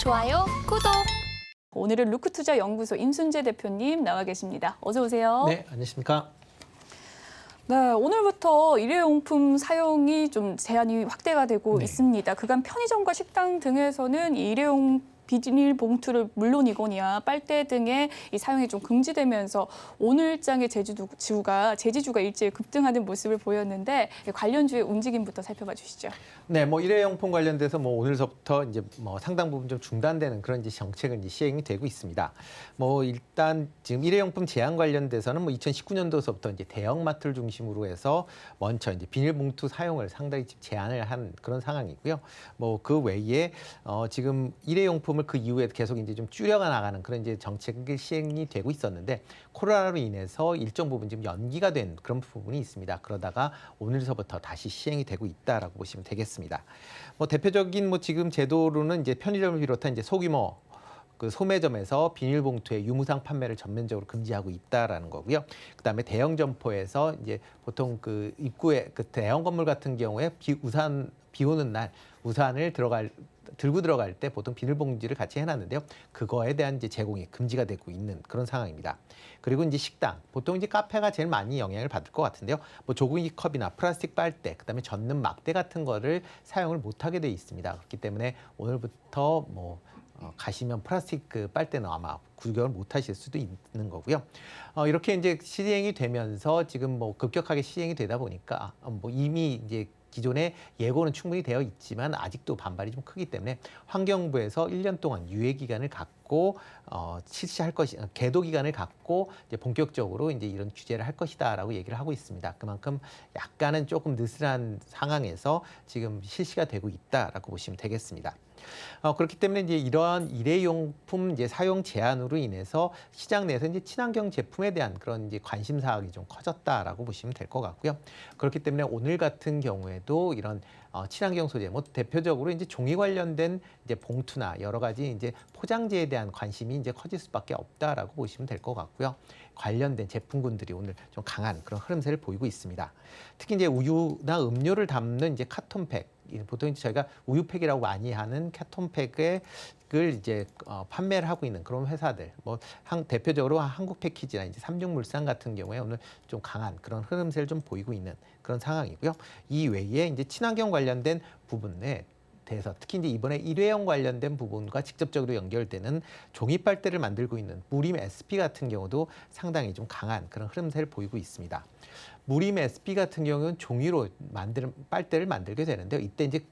좋아요, 구독. 오늘은 루크투자연구소 임순재 대표님 나와 계십니다. 어서 오세요. 네, 안녕하십니까. 네, 오늘부터 일회용품 사용이 좀 제한이 확대가 되고 있습니다. 그간 편의점과 식당 등에서는 이 일회용 비닐봉투를 물론이거니와 빨대 등의 이 사용이 좀 금지되면서 오늘장의 제지주가 일제히 급등하는 모습을 보였는데 관련주의 움직임부터 살펴봐 주시죠. 네, 일회용품 관련돼서 오늘서부터 이제 상당 부분 좀 중단되는 그런 이제 정책은 이제 시행이 되고 있습니다. 일단 지금 일회용품 제한 관련돼서는 2019년도서부터 이제 대형마트를 중심으로 해서 먼저 이제 비닐봉투 사용을 상당히 제한을 한 그런 상황이고요. 그 외에 지금 일회용품을 그 이후에 계속 이제 좀 줄여가 나가는 그런 이제 정책이 시행이 되고 있었는데 코로나로 인해서 일정 부분 지금 연기가 된 그런 부분이 있습니다. 그러다가 오늘서부터 다시 시행이 되고 있다라고 보시면 되겠습니다. 대표적인 지금 제도로는 이제 편의점을 비롯한 이제 소규모 그 소매점에서 비닐봉투의 유무상 판매를 전면적으로 금지하고 있다라는 거고요. 그다음에 대형 점포에서 이제 보통 그 입구에 그 대형 건물 같은 경우에 비 오는 날 우산을 들고 들어갈 때 보통 비닐봉지를 같이 해놨는데요. 그거에 대한 이제 제공이 금지가 되고 있는 그런 상황입니다. 그리고 이제 식당, 보통 이제 카페가 제일 많이 영향을 받을 것 같은데요. 조그이컵이나 플라스틱 빨대, 그다음에 젓는 막대 같은 거를 사용을 못하게 돼 있습니다. 그렇기 때문에 오늘부터 가시면 플라스틱 그 빨대는 아마 구경을 못 하실 수도 있는 거고요. 이렇게 이제 시행이 되면서 지금 급격하게 시행이 되다 보니까 이미 이제 기존에 예고는 충분히 되어 있지만 아직도 반발이 좀 크기 때문에 환경부에서 1년 동안 유예 기간을 갖고 실시할 계도 기간을 갖고 이제 본격적으로 이제 이런 규제를 할 것이다라고 얘기를 하고 있습니다. 그만큼 약간은 조금 느슨한 상황에서 지금 실시가 되고 있다라고 보시면 되겠습니다. 그렇기 때문에 이제 이러한 일회용품 이제 사용 제한으로 인해서 시장 내에서 이제 친환경 제품에 대한 그런 이제 관심 사항이 좀 커졌다라고 보시면 될 것 같고요. 그렇기 때문에 오늘 같은 경우에도 이런 친환경 소재, 대표적으로 이제 종이 관련된 이제 봉투나 여러 가지 이제 포장재에 대한 관심이 이제 커질 수밖에 없다라고 보시면 될 것 같고요. 관련된 제품군들이 오늘 좀 강한 그런 흐름세를 보이고 있습니다. 특히 이제 우유나 음료를 담는 이제 카톤팩, 보통 이제 저희가 우유팩이라고 많이 하는 카톤팩을 이제 판매를 하고 있는 그런 회사들, 대표적으로 한국패키지나 이제 삼중물산 같은 경우에 오늘 좀 강한 그런 흐름세를 좀 보이고 있는 그런 상황이고요. 이 외에 이제 친환경 관련된 부분에 대해서 특히 이제 이번에 일회용 관련된 부분과 직접적으로 연결되는 종이 빨대를 만들고 있는 무림 SP 같은 경우도 상당히 좀 강한 그런 흐름세를 보이고 있습니다. 무림 SP 같은 경우는 종이로 만드는 빨대를 만들게 되는데요. 이때 이제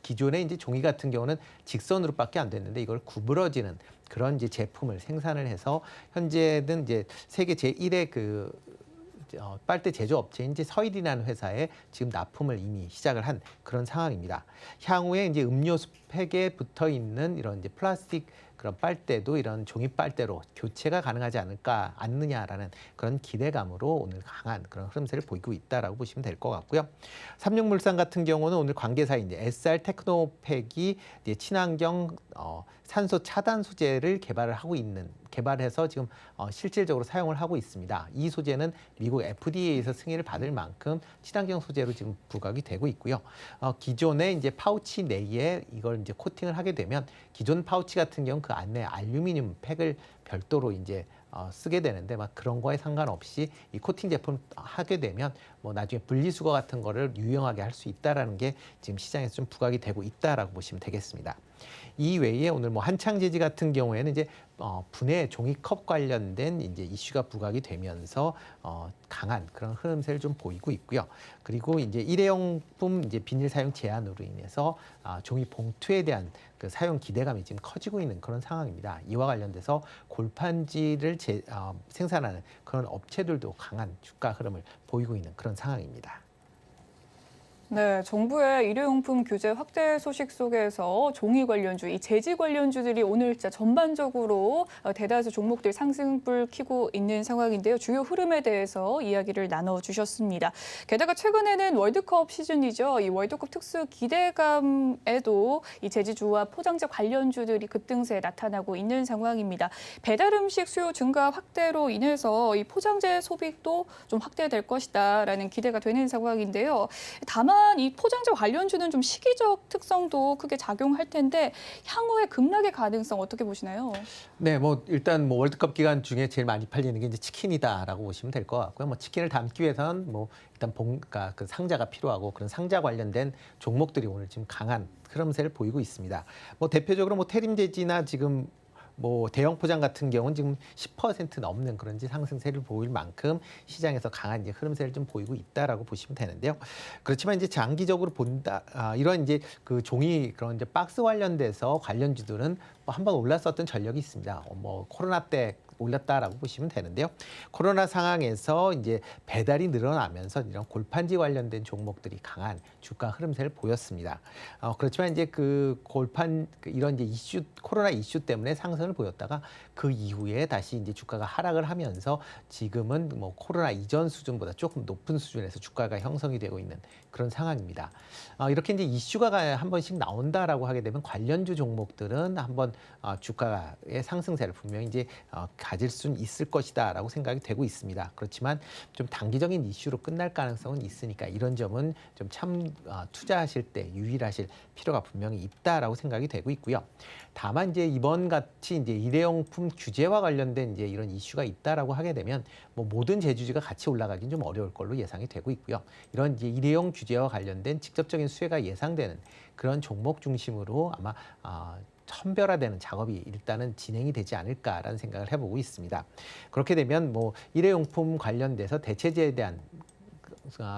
기존에 이제 종이 같은 경우는 직선으로밖에 안 됐는데 이걸 구부러지는 그런 이제 제품을 생산을 해서 현재는 이제 세계 제1의 그 빨대 제조업체인 이제 서일이라는 회사에 지금 납품을 이미 시작을 한 그런 상황입니다. 향후에 이제 음료수 팩에 붙어 있는 이런 이제 플라스틱 그런 빨대도 이런 종이 빨대로 교체가 가능하지 않느냐라는 그런 기대감으로 오늘 강한 그런 흐름세를 보이고 있다라고 보시면 될 것 같고요. 삼육물산 같은 경우는 오늘 관계사인 이제 SR 테크노팩이 이제 친환경 산소 차단 소재를 개발해서 지금 실질적으로 사용을 하고 있습니다. 이 소재는 미국 FDA에서 승인을 받을 만큼 친환경 소재로 지금 부각이 되고 있고요. 기존에 이제 파우치 내에 이걸 이제 코팅을 하게 되면 기존 파우치 같은 경우 그 안에 알루미늄 팩을 별도로 이제 쓰게 되는데 그런 거에 상관없이 이 코팅 제품 하게 되면 나중에 분리수거 같은 거를 유용하게 할 수 있다라는 게 지금 시장에서 좀 부각이 되고 있다라고 보시면 되겠습니다. 이 외에 오늘 한창제지 같은 경우에는 이제 분해 종이컵 관련된 이제 이슈가 부각이 되면서 강한 그런 흐름세를 좀 보이고 있고요. 그리고 이제 일회용품 이제 비닐 사용 제한으로 인해서 종이 봉투에 대한 그 사용 기대감이 지금 커지고 있는 그런 상황입니다. 이와 관련돼서 골판지를 생산하는 그런 업체들도 강한 주가 흐름을 보이고 있는 그런 상황입니다. 네, 정부의 일회용품 규제 확대 소식 속에서 종이 관련주, 이 제지 관련주들이 오늘자 전반적으로 대다수 종목들 상승불 켜고 있는 상황인데요. 주요 흐름에 대해서 이야기를 나눠주셨습니다. 게다가 최근에는 월드컵 시즌이죠. 이 월드컵 특수 기대감에도 이 제지주와 포장재 관련주들이 급등세에 나타나고 있는 상황입니다. 배달 음식 수요 증가 확대로 인해서 이 포장재 소비도 좀 확대될 것이다라는 기대가 되는 상황인데요. 다만 다만 이 포장재 관련주는 좀 시기적 특성도 크게 작용할 텐데 향후에 급락의 가능성 어떻게 보시나요? 네, 뭐 일단 뭐 월드컵 기간 중에 제일 많이 팔리는 게 이제 치킨이다라고 보시면 될 것 같고요. 뭐 치킨을 담기 위해서는 뭐 일단 그러니까 그 상자가 필요하고 그런 상자 관련된 종목들이 오늘 지금 강한 흐름세를 보이고 있습니다. 뭐 대표적으로 뭐 테림제지나 지금 뭐 대형 포장 같은 경우는 지금 10% 넘는 그런 상승세를 보일 만큼 시장에서 강한 이제 흐름세를 좀 보이고 있다라고 보시면 되는데요. 그렇지만 이제 장기적으로 본다, 이런 이제 그 종이 그런 이제 박스 관련돼서 관련주들은 뭐 한번 올랐었던 전력이 있습니다. 뭐 코로나 때 올랐다라고 보시면 되는데요. 코로나 상황에서 이제 배달이 늘어나면서 이런 골판지 관련된 종목들이 강한 주가 흐름세를 보였습니다. 그렇지만 이제 이런 이제 코로나 이슈 때문에 상승을 보였다가 그 이후에 다시 이제 주가가 하락을 하면서 지금은 뭐 코로나 이전 수준보다 조금 높은 수준에서 주가가 형성이 되고 있는 그런 상황입니다. 이렇게 이제 이슈가 한 번씩 나온다라고 하게 되면 관련주 종목들은 한번 주가의 상승세를 분명히 이제 가질 수는 있을 것이다라고 생각이 되고 있습니다. 그렇지만 좀 단기적인 이슈로 끝날 가능성은 있으니까 이런 점은 좀 투자하실 때 유의하실 필요가 분명히 있다라고 생각이 되고 있고요. 다만 이제 이번 같이 이제 일회용품 규제와 관련된 이제 이런 이슈가 있다라고 하게 되면 뭐 모든 제주주가 같이 올라가긴 좀 어려울 걸로 예상이 되고 있고요. 이런 이제 일회용 규제와 관련된 직접적인 수혜가 예상되는 그런 종목 중심으로 아마 선별화되는 작업이 일단은 진행이 되지 않을까라는 생각을 해보고 있습니다. 그렇게 되면 뭐 일회용품 관련돼서 대체재에 대한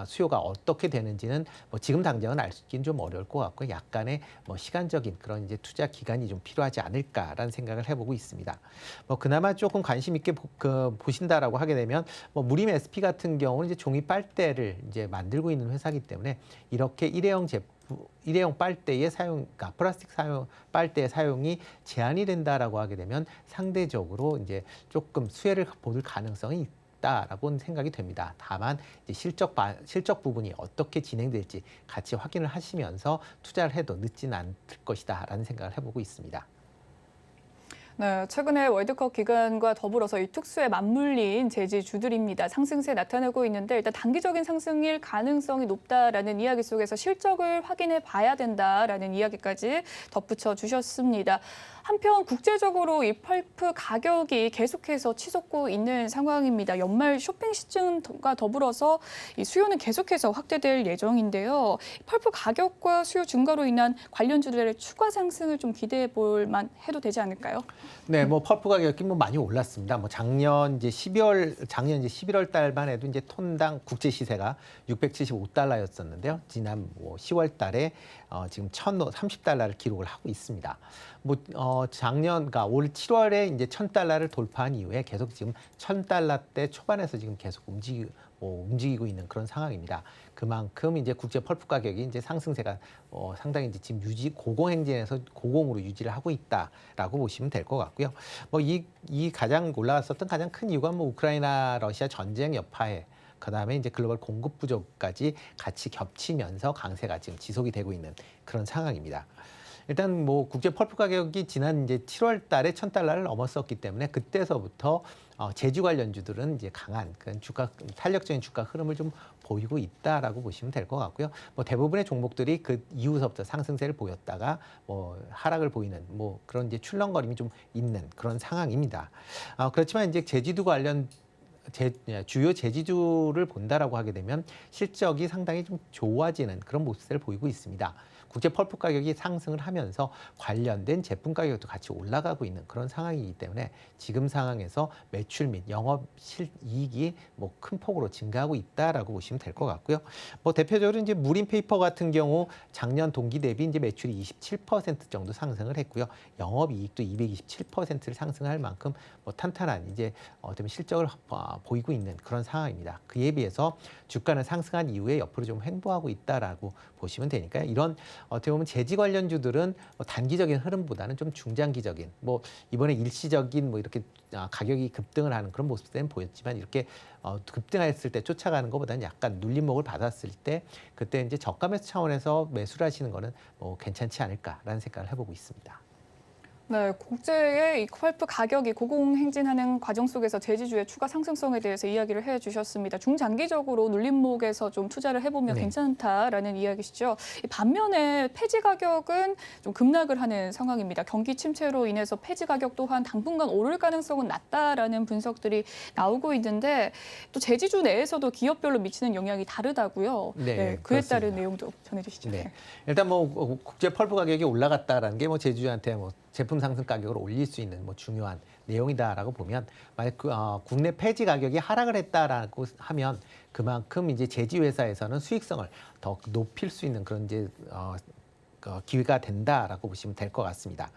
수요가 어떻게 되는지는 뭐 지금 당장은 알기는 좀 어려울 것 같고 약간의 뭐 시간적인 그런 이제 투자 기간이 좀 필요하지 않을까라는 생각을 해보고 있습니다. 뭐 그나마 조금 관심 있게 보신다라고 하게 되면 뭐 무림 SP 같은 경우는 이제 종이 빨대를 이제 만들고 있는 회사이기 때문에 이렇게 일회용 빨대의 그러니까 플라스틱 빨대의 사용이 제한이 된다라고 하게 되면 상대적으로 이제 조금 수혜를 볼 가능성이 있다라고 생각이 됩니다. 다만 이제 실적 부분이 어떻게 진행될지 같이 확인을 하시면서 투자를 해도 늦지는 않을 것이다라는 생각을 해보고 있습니다. 네, 최근에 월드컵 기간과 더불어서 이 특수에 맞물린 제지주들입니다. 상승세 나타나고 있는데 일단 단기적인 상승일 가능성이 높다라는 이야기 속에서 실적을 확인해 봐야 된다라는 이야기까지 덧붙여 주셨습니다. 한편 국제적으로 이 펄프 가격이 계속해서 치솟고 있는 상황입니다. 연말 쇼핑 시즌과 더불어서 이 수요는 계속해서 확대될 예정인데요. 펄프 가격과 수요 증가로 인한 관련주들의 추가 상승을 좀 기대해 볼 만해도 되지 않을까요? 네, 뭐 펄프 가격이 뭐 많이 올랐습니다. 뭐 작년 이제 11월 달만 해도 이제 톤당 국제 시세가 675달러였었는데요. 지난 뭐 10월 달에 지금 1,030달러를 기록을 하고 있습니다. 뭐 그러니까 올 7월에 이제 1,000달러를 돌파한 이후에 계속 지금 1,000달러대 초반에서 지금 계속 움직이고 있는 그런 상황입니다. 그만큼 이제 국제 펄프 가격이 이제 상승세가 상당히 이제 지금 고공행진에서 고공으로 유지를 하고 있다라고 보시면 될 것 같고요. 뭐 이 가장 올라갔었던 가장 큰 이유가 뭐 우크라이나 러시아 전쟁 여파에 그다음에 이제 글로벌 공급 부족까지 같이 겹치면서 강세가 지금 지속이 되고 있는 그런 상황입니다. 일단 뭐 국제 펄프 가격이 지난 이제 7월 달에 1,000달러를 넘었었기 때문에 그때서부터 제주 관련주들은 이제 강한 그런 탄력적인 주가 흐름을 좀 보이고 있다라고 보시면 될 것 같고요. 뭐 대부분의 종목들이 그 이후서부터 상승세를 보였다가 뭐 하락을 보이는 뭐 그런 이제 출렁거림이 좀 있는 그런 상황입니다. 그렇지만 이제 제주도 관련 주요 제지주를 본다라고 하게 되면 실적이 상당히 좀 좋아지는 그런 모습을 보이고 있습니다. 국제 펄프 가격이 상승을 하면서 관련된 제품 가격도 같이 올라가고 있는 그런 상황이기 때문에 지금 상황에서 매출 및 영업 이익이 뭐 큰 폭으로 증가하고 있다라고 보시면 될 것 같고요. 뭐 대표적으로 이제 무림 페이퍼 같은 경우 작년 동기 대비 이제 매출이 27% 정도 상승을 했고요. 영업 이익도 227%를 상승할 만큼 뭐 탄탄한 이제 어떤 실적을 보이고 있는 그런 상황입니다. 그에 비해서 주가는 상승한 이후에 옆으로 좀 횡보하고 있다라고 보시면 되니까요. 이런 어떻게 보면 제지 관련주들은 단기적인 흐름보다는 좀 중장기적인 뭐 이번에 일시적인 뭐 이렇게 가격이 급등을 하는 그런 모습들은 보였지만 이렇게 급등했을 때 쫓아가는 것보다는 약간 눌림목을 받았을 때 그때 이제 저가 매수 차원에서 매수를 하시는 거는 뭐 괜찮지 않을까라는 생각을 해보고 있습니다. 네, 국제의 이 펄프 가격이 고공행진하는 과정 속에서 제지주의 추가 상승성에 대해서 이야기를 해주셨습니다. 중장기적으로 눌림목에서 좀 투자를 해보면 네. 괜찮다라는 이야기시죠. 반면에 폐지 가격은 좀 급락을 하는 상황입니다. 경기 침체로 인해서 폐지 가격 또한 당분간 오를 가능성은 낮다라는 분석들이 나오고 있는데 또 제지주 내에서도 기업별로 미치는 영향이 다르다고요. 네, 그에 그렇습니다. 따른 내용도 전해주시죠. 네. 일단 뭐 국제 펄프 가격이 올라갔다라는 게 뭐 제주한테 뭐 제품 상승 가격을 올릴 수 있는 뭐 중요한 내용이다라고 보면 만약 국내 폐지 가격이 하락을 했다라고 하면 그만큼 이제 제지 회사에서는 수익성을 더 높일 수 있는 그런 이제 기회가 된다라고 보시면 될 것 같습니다.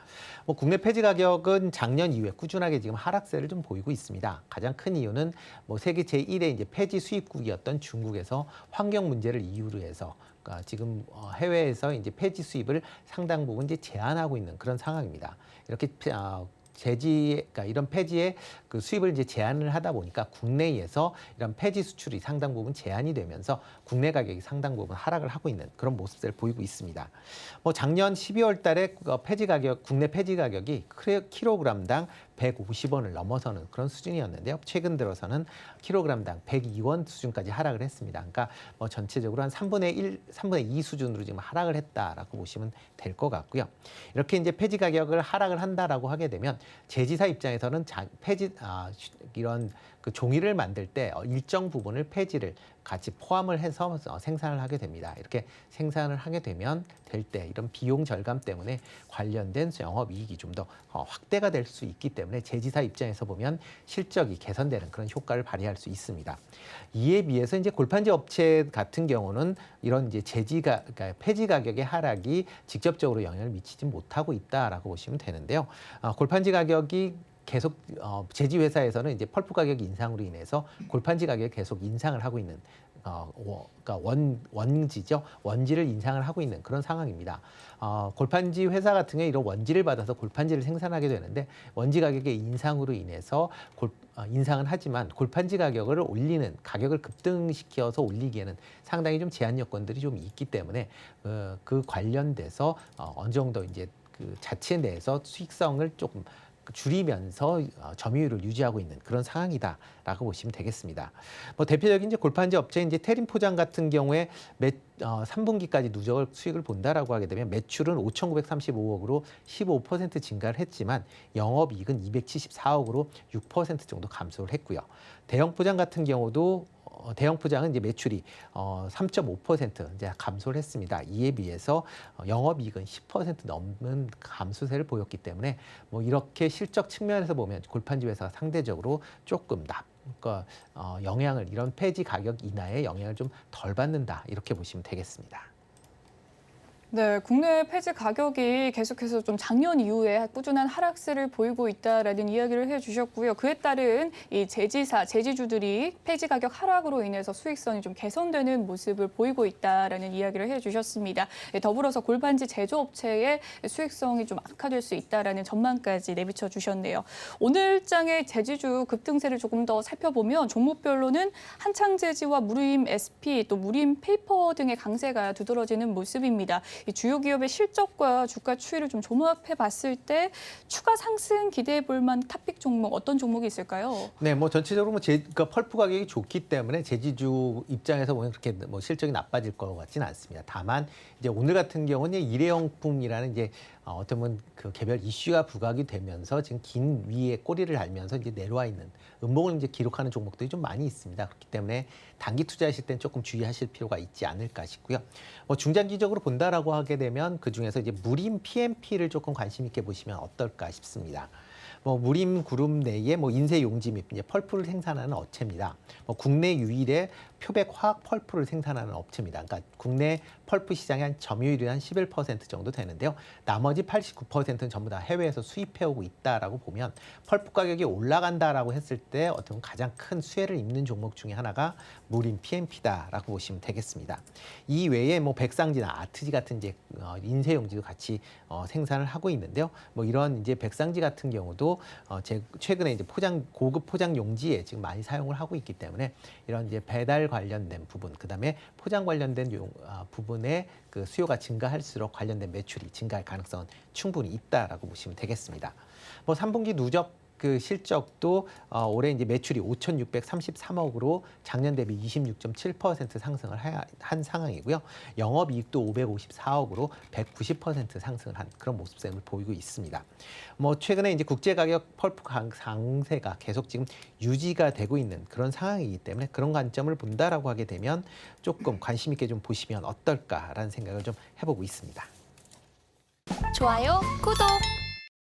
뭐 국내 폐지 가격은 작년 이후에 꾸준하게 지금 하락세를 좀 보이고 있습니다. 가장 큰 이유는 뭐 세계 제1의 이제 폐지 수입국이었던 중국에서 환경 문제를 이유로 해서 지금 해외에서 이제 폐지 수입을 상당 부분 이제 제한하고 있는 그런 상황입니다. 이렇게 그러니까 이런 폐지의 그 수입을 이제 제한을 하다 보니까 국내에서 이런 폐지 수출이 상당 부분 제한이 되면서 국내 가격이 상당 부분 하락을 하고 있는 그런 모습들을 보이고 있습니다. 뭐 작년 12월 달에 국내 폐지 가격이 킬로그램당 150원을 넘어서는 그런 수준이었는데요. 최근 들어서는 킬로그램당 102원 수준까지 하락을 했습니다. 그러니까 뭐 전체적으로 한 3분의 2 수준으로 지금 하락을 했다라고 보시면 될 것 같고요. 이렇게 이제 폐지 가격을 하락을 한다라고 하게 되면 제지사 입장에서는 이런 그 종이를 만들 때 일정 부분을 폐지를 같이 포함을 해서 생산을 하게 됩니다. 이렇게 생산을 하게 되면 될 때 이런 비용 절감 때문에 관련된 영업이익이 좀 더 확대가 될 수 있기 때문에 제지사 입장에서 보면 실적이 개선되는 그런 효과를 발휘할 수 있습니다. 이에 비해서 이제 골판지 업체 같은 경우는 이런 이제 그러니까 폐지 가격의 하락이 직접적으로 영향을 미치지 못하고 있다라고 보시면 되는데요. 골판지 가격이 계속 제지 회사에서는 이제 펄프 가격 인상으로 인해서 골판지 가격이 계속 인상을 하고 있는 그러니까 원지죠. 원지를 인상을 하고 있는 그런 상황입니다. 골판지 회사 같은 경우에 이런 원지를 받아서 골판지를 생산하게 되는데 원지 가격의 인상으로 인해서 인상은 하지만 골판지 가격을 가격을 급등시켜서 올리기에는 상당히 좀 제한 요건들이 좀 있기 때문에 그 관련돼서 어느 정도 이제 그 자체 내에서 수익성을 조금 줄이면서 점유율을 유지하고 있는 그런 상황이다라고 보시면 되겠습니다. 뭐 대표적인 이제 골판지 업체인 이제 테린 포장 같은 경우에 3분기까지 누적 수익을 본다라고 하게 되면 매출은 5,935억으로 15% 증가를 했지만 영업이익은 274억으로 6% 정도 감소를 했고요. 대형 포장 같은 경우도 대형 포장은 이제 매출이 3.5% 이제 감소를 했습니다. 이에 비해서 영업이익은 10% 넘는 감소세를 보였기 때문에 뭐 이렇게 실적 측면에서 보면 골판지 회사가 상대적으로 조금 영향을 이런 폐지 가격 인하의 영향을 좀 덜 받는다 이렇게 보시면 되겠습니다. 네, 국내 폐지 가격이 계속해서 좀 작년 이후에 꾸준한 하락세를 보이고 있다라는 이야기를 해주셨고요. 그에 따른 이 제지주들이 폐지 가격 하락으로 인해서 수익성이 좀 개선되는 모습을 보이고 있다라는 이야기를 해주셨습니다. 더불어서 골판지 제조업체의 수익성이 좀 악화될 수 있다라는 전망까지 내비쳐 주셨네요. 오늘 장의 제지주 급등세를 조금 더 살펴보면 종목별로는 한창제지와 무림 SP 또 무림 페이퍼 등의 강세가 두드러지는 모습입니다. 이 주요 기업의 실적과 주가 추이를 좀 종합해 봤을 때 추가 상승 기대해 볼 만한 탑픽 종목 어떤 종목이 있을까요? 네, 뭐 전체적으로 그러니까 펄프 가격이 좋기 때문에 제지주 입장에서 보면 그렇게 뭐 실적이 나빠질 것 같지는 않습니다. 다만 이제 오늘 같은 경우는 일회용품이라는 이제 어떻게 보면 그 개별 이슈가 부각이 되면서 지금 긴 위에 꼬리를 달면서 이제 내려와 있는 음봉을 이제 기록하는 종목들이 좀 많이 있습니다. 그렇기 때문에 단기 투자하실 때는 조금 주의하실 필요가 있지 않을까 싶고요. 뭐 중장기적으로 본다라고 하게 되면 그 중에서 이제 무림 PMP를 조금 관심 있게 보시면 어떨까 싶습니다. 뭐 무림 그룹 내에 뭐 인쇄 용지 및 이제 펄프를 생산하는 업체입니다. 뭐 국내 유일의 표백 화학 펄프를 생산하는 업체입니다. 그러니까 국내 펄프 시장의 한 점유율이 한 11% 정도 되는데요. 나머지 89%는 전부 다 해외에서 수입해오고 있다라고 보면 펄프 가격이 올라간다라고 했을 때 어떤 가장 큰 수혜를 입는 종목 중에 하나가 무림 PMP다라고 보시면 되겠습니다. 이 외에 뭐 백상지나 아트지 같은 이제 인쇄 용지도 같이 생산을 하고 있는데요. 뭐 이런 이제 백상지 같은 경우도 최근에 이제 고급 포장 용지에 지금 많이 사용을 하고 있기 때문에 이런 이제 배달 모발 관련된 부분, 그다음에 포장 관련된 부분의 그 수요가 증가할수록 관련된 매출이 증가할 가능성은 충분히 있다라고 보시면 되겠습니다. 뭐 3분기 누적 그 실적도 올해 이제 매출이 5,633억으로 작년 대비 26.7% 상승을 한 상황이고요. 영업이익도 554억으로 190% 상승을 한 그런 모습을 보이고 있습니다. 뭐 최근에 이제 국제 가격 펄프 강세가 계속 지금 유지가 되고 있는 그런 상황이기 때문에 그런 관점을 본다라고 하게 되면 조금 관심 있게 좀 보시면 어떨까라는 생각을 좀 해보고 있습니다. 좋아요, 구독!